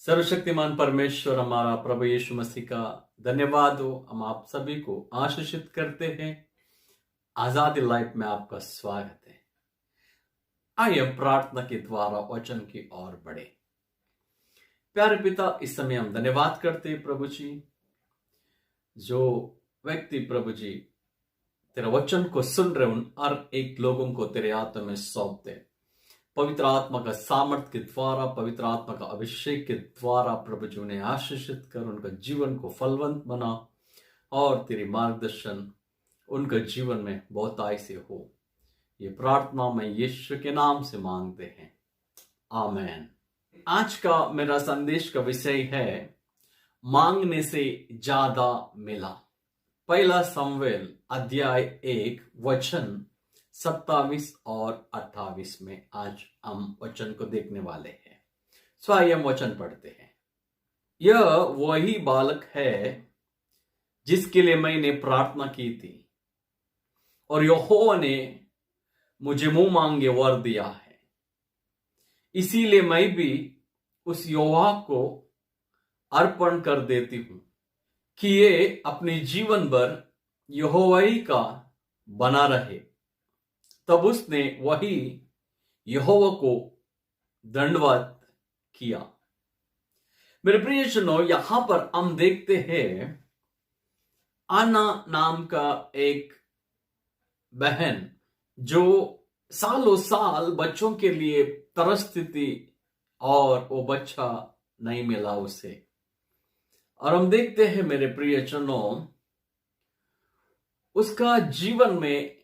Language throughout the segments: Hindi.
सर्वशक्तिमान परमेश्वर हमारा प्रभु यीशु मसीह का धन्यवाद हो। हम आप सभी को आशीषित करते हैं। आजादी लाइफ में आपका स्वागत है। आइए प्रार्थना के द्वारा वचन की ओर बढ़े। प्यारे पिता, इस समय हम धन्यवाद करते हैं प्रभु जी, जो व्यक्ति प्रभु जी तेरा वचन को सुन रहे उन हर एक लोगों को तेरे हाथों में सौंपते। पवित्र आत्मा का सामर्थ्य के द्वारा, पवित्र आत्मा का अभिषेक के द्वारा प्रभु जी उन्हें आशीषित कर, उनका जीवन को फलवंत बना और तेरी मार्गदर्शन उनके जीवन में बहुताई से हो। ये प्रार्थना मैं यीशु के नाम से मांगते हैं, आमेन। आज का मेरा संदेश का विषय है मांगने से ज्यादा मिला। पहला शमूएल अध्याय 1 वचन 27 और 28 में आज हम वचन को देखने वाले हैं। आइए हम वचन पढ़ते हैं। यह वही बालक है जिसके लिए मैंने प्रार्थना की थी और यहोवा ने मुझे मुंह मांगे वर दिया है। इसीलिए मैं भी उस यहोवा को अर्पण कर देती हूं कि ये अपने जीवन भर यहोवा ही का बना रहे। तब उसने वही यहोवा को दंडवत किया। मेरे प्रियजनों, यहां पर हम देखते हैं आना नाम का एक बहन जो सालों साल बच्चों के लिए तरसती थी और वो बच्चा नहीं मिला उसे। और हम देखते हैं मेरे प्रियजनों, उसका जीवन में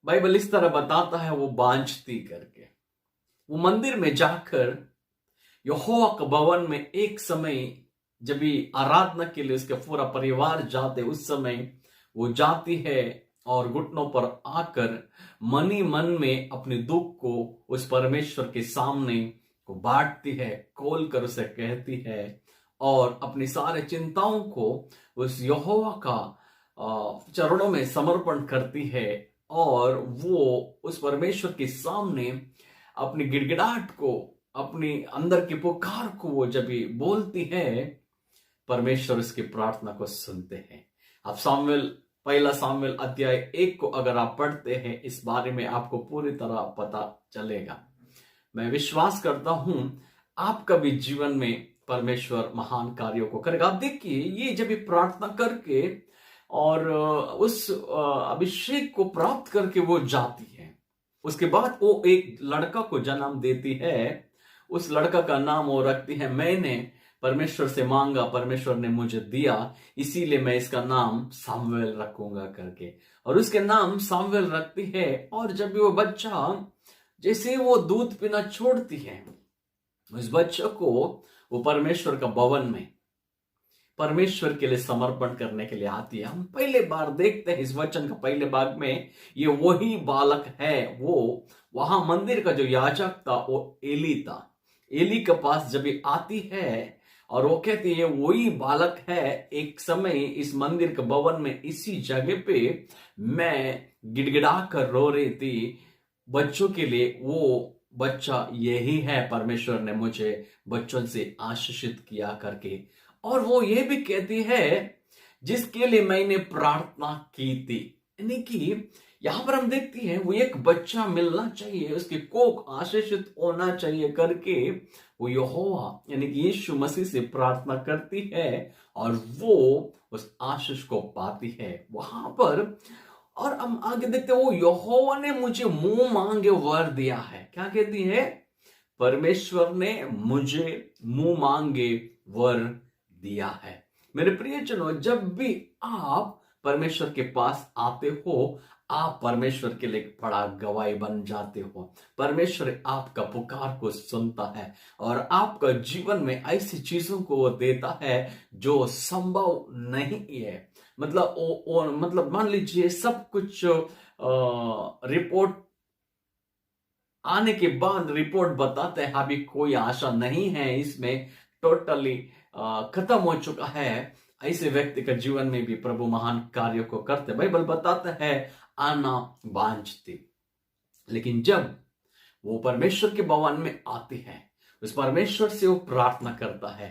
बाइबल इस तरह बताता है, वो बांझती करके वो मंदिर में जाकर यहोवा के भवन में एक समय जब भी आराधना के लिए उसके पूरा परिवार जाते, उस समय वो जाती है और घुटनों पर आकर मन ही मन में अपने दुख को उस परमेश्वर के सामने को बांटती है, खोल कर उसे कहती है और अपनी सारे चिंताओं को उस यहोवा का चरणों में समर्पण करती है। और वो उस परमेश्वर के सामने अपनी गिड़गिड़ाहट को, अपनी अंदर की पुकार को वो जब भी बोलती है, परमेश्वर उसकी प्रार्थना को सुनते हैं। आप पहला शमूएल अध्याय 1 को अगर आप पढ़ते हैं, इस बारे में आपको पूरी तरह पता चलेगा। मैं विश्वास करता हूं आपका भी जीवन में परमेश्वर महान कार्यों को करेगा। आप देखिए, ये जब भी प्रार्थना करके और उस अभिषेक को प्राप्त करके वो जाती है, उसके बाद वो एक लड़का को जन्म देती है। उस लड़का का नाम वो रखती है, मैंने परमेश्वर से मांगा, परमेश्वर ने मुझे दिया, इसीलिए मैं इसका नाम शमूएल रखूंगा करके। और उसके नाम शमूएल रखती है। और जब भी वो बच्चा जैसे वो दूध पीना छोड़ती है, उस बच्चे को वो परमेश्वर का भवन में परमेश्वर के लिए समर्पण करने के लिए आती है। हम पहले बार देखते हैं इस वचन का पहले भाग में, ये वही बालक है। वो वहां मंदिर का जो याजक था वो एली था। एली के पास जब आती है और वो कहती है वही बालक है, एक समय इस मंदिर के भवन में इसी जगह पे मैं गिड़गिड़ा कर रो रही थी बच्चों के लिए, वो बच्चा यही है, परमेश्वर ने मुझे बच्चों से आशीषित किया करके। और वो ये भी कहती है जिसके लिए मैंने प्रार्थना की थी। यानी कि यहां पर हम देखती हैं वो एक बच्चा मिलना चाहिए, उसकी कोख आशीषित होना चाहिए करके वो यहोवा यानी कि यीशु मसीह से प्रार्थना करती है और वो उस आशीष को पाती है वहां पर। और हम आगे देखते हैं, वो यहोवा ने मुझे मुंह मांगे वर दिया है। क्या कहती है? परमेश्वर ने मुझे मुंह मांगे वर दिया है। मेरे प्रियजनों, जब भी आप परमेश्वर के पास आते हो, आप परमेश्वर के लिए एक बड़ा गवाही बन जाते हो। परमेश्वर आपका पुकार को सुनता है और आपका जीवन में ऐसी चीजों को वो देता है जो संभव नहीं है। मतलब मान लीजिए सब कुछ रिपोर्ट आने के बाद रिपोर्ट बताते हैं अभी कोई आशा नहीं है, इसमें टोटली खत्म हो चुका है। ऐसे व्यक्ति का जीवन में भी प्रभु महान कार्यों को करते। बाइबल बताता है आना बांझती, लेकिन जब वो परमेश्वर के भवन में आती है, उस परमेश्वर से वो प्रार्थना करता है,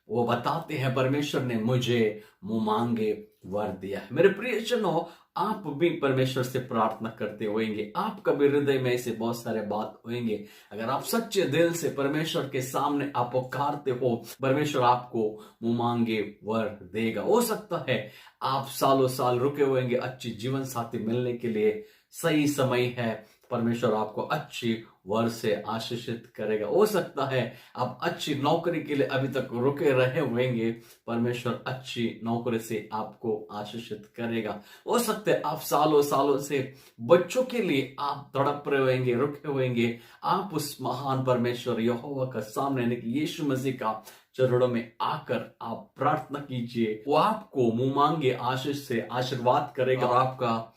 वो बताते हैं परमेश्वर ने मुझे मुंह मांगे वर दिया है। मेरे प्रियजनों, आप भी परमेश्वर से प्रार्थना करते होंगे, आपका भी हृदय में ऐसे बहुत सारे बात होंगे। अगर आप सच्चे दिल से परमेश्वर के सामने आप पुकारते हो, परमेश्वर आपको मुंह मांगे वर देगा। हो सकता है आप सालों साल रुके होंगे अच्छी जीवन साथी मिलने के लिए, सही समय है, परमेश्वर आपको अच्छी वर से आशीषित करेगा। हो सकता है आप अच्छी नौकरी के लिए अभी तक रुके रहे होंगे, परमेश्वर अच्छी नौकरी से आपको आशीषित करेगा। हो सकता है आप सालों सालों से बच्चों के लिए आप तड़प रहे होंगे, रुके होंगे। आप उस महान परमेश्वर यहोवा का सामने यानी कि यीशु मसीह का चरणों में आकर आप प्रार्थना कीजिए, वो आपको मुंह मांगे आशीष से आशीर्वाद करेगा और आपका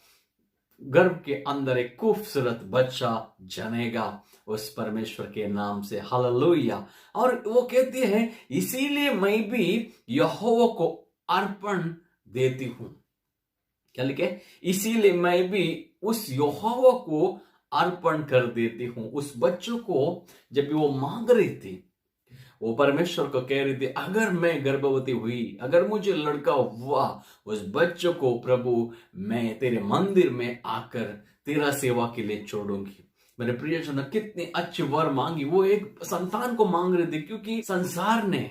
गर्भ के अंदर एक खूबसूरत बच्चा जनेगा उस परमेश्वर के नाम से। हालेलुया। और वो कहती है इसीलिए मैं भी यहोवा को अर्पण देती हूं। क्या लिखे? इसीलिए मैं भी उस यहोवा को अर्पण कर देती हूं। उस बच्चों को जब वो मांग रही थी, वो परमेश्वर को कह रही थी अगर मैं गर्भवती हुई, अगर मुझे लड़का हुआ, उस बच्चों को प्रभु मैं तेरे मंदिर में आकर तेरा सेवा के लिए छोड़ूंगी। मेरे प्रियजन, कितनी अच्छी वर मांगी। वो एक संतान को मांग रही थी क्योंकि संसार ने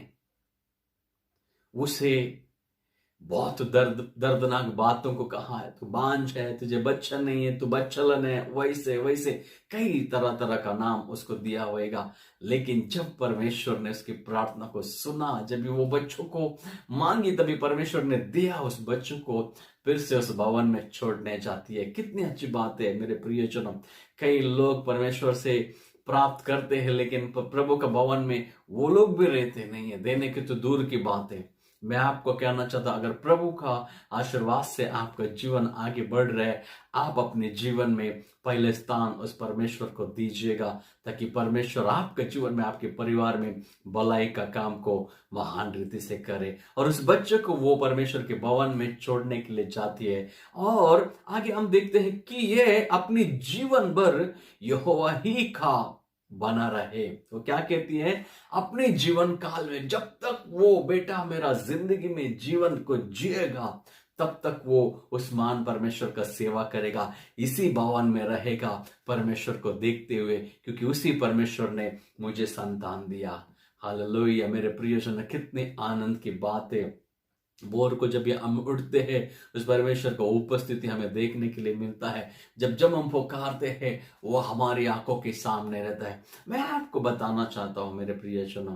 उसे बहुत दर्दनाक बातों को कहा है, तू बांझ है, तुझे बच्चा नहीं है, तू बच्चलन है, वैसे वैसे कई तरह तरह का नाम उसको दिया होएगा। लेकिन जब परमेश्वर ने उसकी प्रार्थना को सुना, जब वो बच्चों को मांगी, तभी परमेश्वर ने दिया उस बच्चों को, फिर से उस भवन में छोड़ने जाती है। कितनी अच्छी बात है मेरे प्रियजनों। कई लोग परमेश्वर से प्राप्त करते हैं लेकिन प्रभु का भवन में वो लोग भी रहते नहीं है, देने की तो दूर की बात है। मैं आपको कहना चाहता, अगर प्रभु का आशीर्वाद से आपका जीवन आगे बढ़ रहा है, आप अपने जीवन में पहले स्थान उस परमेश्वर को दीजिएगा, ताकि परमेश्वर आपके जीवन में, आपके परिवार में भलाई का काम को महान रीति से करे। और उस बच्चे को वो परमेश्वर के भवन में छोड़ने के लिए जाती है। और आगे हम देखते हैं कि ये अपनी जीवन भर यहोवा ही का बना रहे। तो क्या कहती है? अपने जीवन काल में जब तक वो बेटा मेरा जिंदगी में जीवन को जिएगा, तब तक वो उस महान परमेश्वर का सेवा करेगा, इसी भवन में रहेगा, परमेश्वर को देखते हुए, क्योंकि उसी परमेश्वर ने मुझे संतान दिया। हालेलुया। मेरे प्रियजन, कितने आनंद की बात है। भोर को जब हम उठते हैं, उस परमेश्वर का उपस्थिति हमें देखने के लिए मिलता है। जब हम पुकारते हैं, वो हमारी आंखों के सामने रहता है। मैं आपको बताना चाहता हूं मेरे प्रियजनों,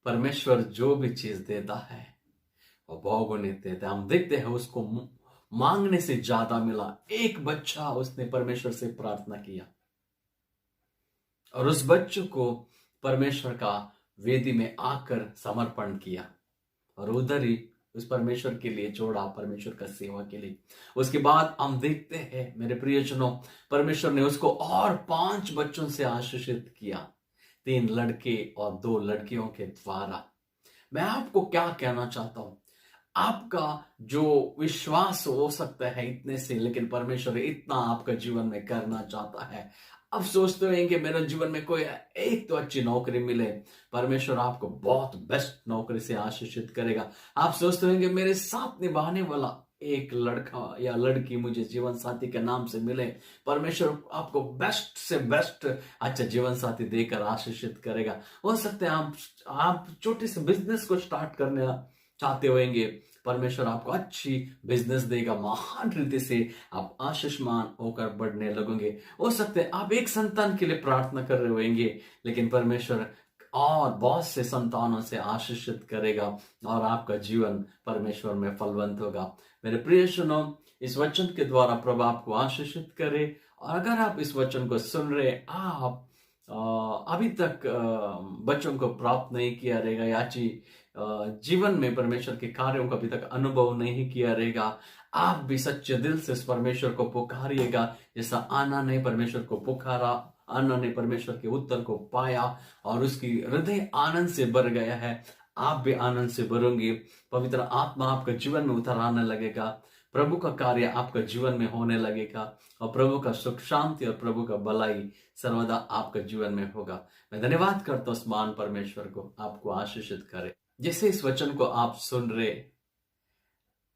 परमेश्वर जो भी चीज देता है वो भोगने देता है। हम देखते हैं उसको मांगने से ज्यादा मिला। एक बच्चा उसने परमेश्वर से प्रार्थना किया और उस बच्चे को परमेश्वर का वेदी में आकर समर्पण किया और उधर ही उस परमेश्वर के लिए जोड़ा, परमेश्वर का सेवा के लिए। उसके बाद हम देखते हैं मेरे प्रियजनों, परमेश्वर ने उसको और 5 बच्चों से आशीषित किया, 3 लड़के और 2 लड़कियों के द्वारा। मैं आपको क्या कहना चाहता हूं, आपका जो विश्वास हो सकता है इतने से, लेकिन परमेश्वर इतना आपका जीवन में करना चाहता है। अब सोचते हैं कि मेरे जीवन में कोई एक तो अच्छी नौकरी मिले, परमेश्वर आपको बहुत बेस्ट नौकरी से आशीषित करेगा। आप सोचते हैं कि मेरे साथ निभाने वाला एक लड़का या लड़की मुझे जीवन साथी के नाम से मिले, परमेश्वर आपको बेस्ट से बेस्ट अच्छा जीवन साथी देकर आशीषित करेगा। हो सकता है आप छोटे से बिजनेस को स्टार्ट करने चाहते होंगे, परमेश्वर आपको अच्छी बिजनेस देगा, महान रीति से आप आशीषमान होकर बढ़ने लगोगे। हो सकते हैं आप एक संतान के लिए प्रार्थना कर रहे होंगे, लेकिन परमेश्वर और बहुत से संतानों से आशीषित करेगा और आपका जीवन परमेश्वर में फलवंत होगा। मेरे प्रिय सुनो, इस वचन के द्वारा प्रभु आपको आशीषित करे। और अगर आप इस वचन को सुन रहे, आप अभी तक बच्चों को प्राप्त नहीं किया रहेगा, या जीवन में परमेश्वर के कार्यों का अभी तक अनुभव नहीं किया रहेगा, आप भी सच्चे दिल से इस परमेश्वर को पुकारिएगा। जैसा आना ने परमेश्वर को पुकारा, आना ने परमेश्वर के उत्तर को पाया और उसकी हृदय आनंद से भर गया है, आप भी आनंद से भरोगे। पवित्र आत्मा आपके जीवन में उतर आने लगेगा। प्रभु का कार्य आपका जीवन में होने लगेगा और प्रभु का सुख शांति और प्रभु का भलाई सर्वदा आपका जीवन में होगा। मैं धन्यवाद करता हूँ उस महान परमेश्वर को, आपको आशीषित करे। जैसे इस वचन को आप सुन रहे,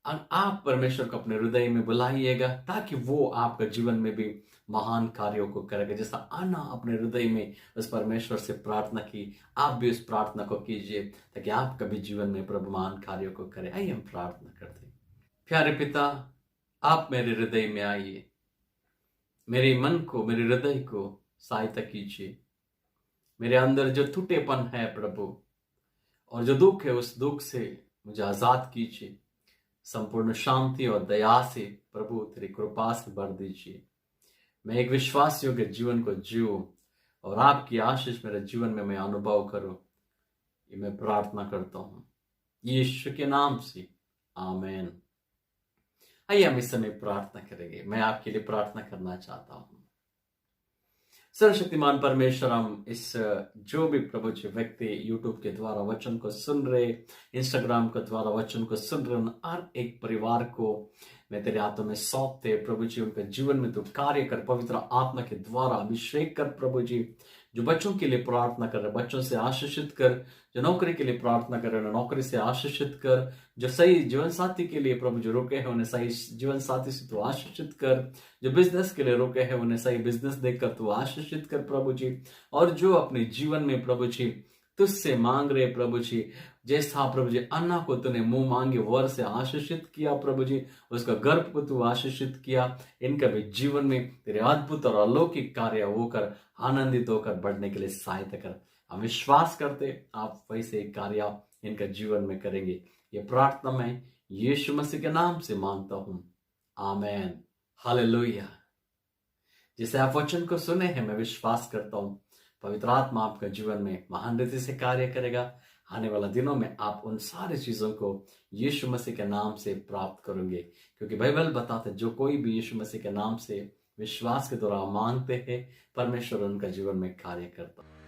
आप परमेश्वर को अपने हृदय में बुलाइएगा ताकि वो आपका जीवन में भी महान कार्यों को करेगा। जैसा अन्ना अपने हृदय में उस परमेश्वर से प्रार्थना की, आप भी उस प्रार्थना को कीजिए ताकि आपका भी जीवन में प्रभु महान कार्यों को करे। आइए हम प्रार्थना करते हैं। प्यारे पिता, आप मेरे हृदय में आइए, मेरे मन को, मेरे हृदय को सहायता कीजिए। मेरे अंदर जो टूटेपन है प्रभु और जो दुख है, उस दुख से मुझे आजाद कीजिए। संपूर्ण शांति और दया से प्रभु तेरी कृपा से भर दीजिए। मैं एक विश्वास योग्य जीवन को जीऊं और आपकी आशीष मेरे जीवन में मैं अनुभव करूं, ये मैं प्रार्थना करता हूं यीशु के नाम से, आमीन। आइए हम इस समय प्रार्थना करेंगे। मैं आपके लिए प्रार्थना करना चाहता हूं। सर्वशक्तिमान परमेश्वर, हम इस जो भी प्रभु जी व्यक्ति यूट्यूब के द्वारा वचन को सुन रहे, इंस्टाग्राम के द्वारा वचन को सुन रहे, हर एक परिवार को मैं तेरे हाथों में सौंपते प्रभु जी। उनके जीवन में तो कार्य कर, पवित्र आत्मा के द्वारा अभिषेक कर प्रभु जी। जो बच्चों के लिए प्रार्थना कर रहे, बच्चों से आशीषित कर। जो नौकरी के लिए प्रार्थना कर रहे हैं, नौकरी से आशीषित कर। जो सही जीवन साथी के लिए प्रभु जो रुके हैं, उन्हें सही जीवन साथी से तो आशीषित कर। जो बिजनेस के लिए रुके हैं, उन्हें सही बिजनेस देकर तो आशीषित कर प्रभु जी। और जो अपने जीवन में प्रभु जी तुझसे मांग रहे प्रभु जी, जैसा प्रभु जी अन्ना को तूने मुंह मांगे वर से आशीषित किया प्रभु जी, उसका गर्भ को तू आशीषित किया। इनका भी जीवन में तेरे अद्भुत और अलौकिक कार्य होकर आनंदित होकर बढ़ने के लिए सहायता कर। हम विश्वास करते आप वैसे कार्य इनका जीवन में करेंगे। ये प्रार्थना मैं यीशु मसीह के नाम से मांगता हूं, आमीन, हालेलुया। जिसे आप वचन को सुने हैं, मैं विश्वास करता हूं पवित्र आत्मा आपका जीवन में महान रीति से कार्य करेगा। आने वाला दिनों में आप उन सारी चीजों को यीशु मसीह के नाम से प्राप्त करेंगे, क्योंकि बाइबल बताते जो कोई भी यीशु मसीह के नाम से विश्वास के द्वारा मांगते हैं, परमेश्वर उनका जीवन में कार्य करता है।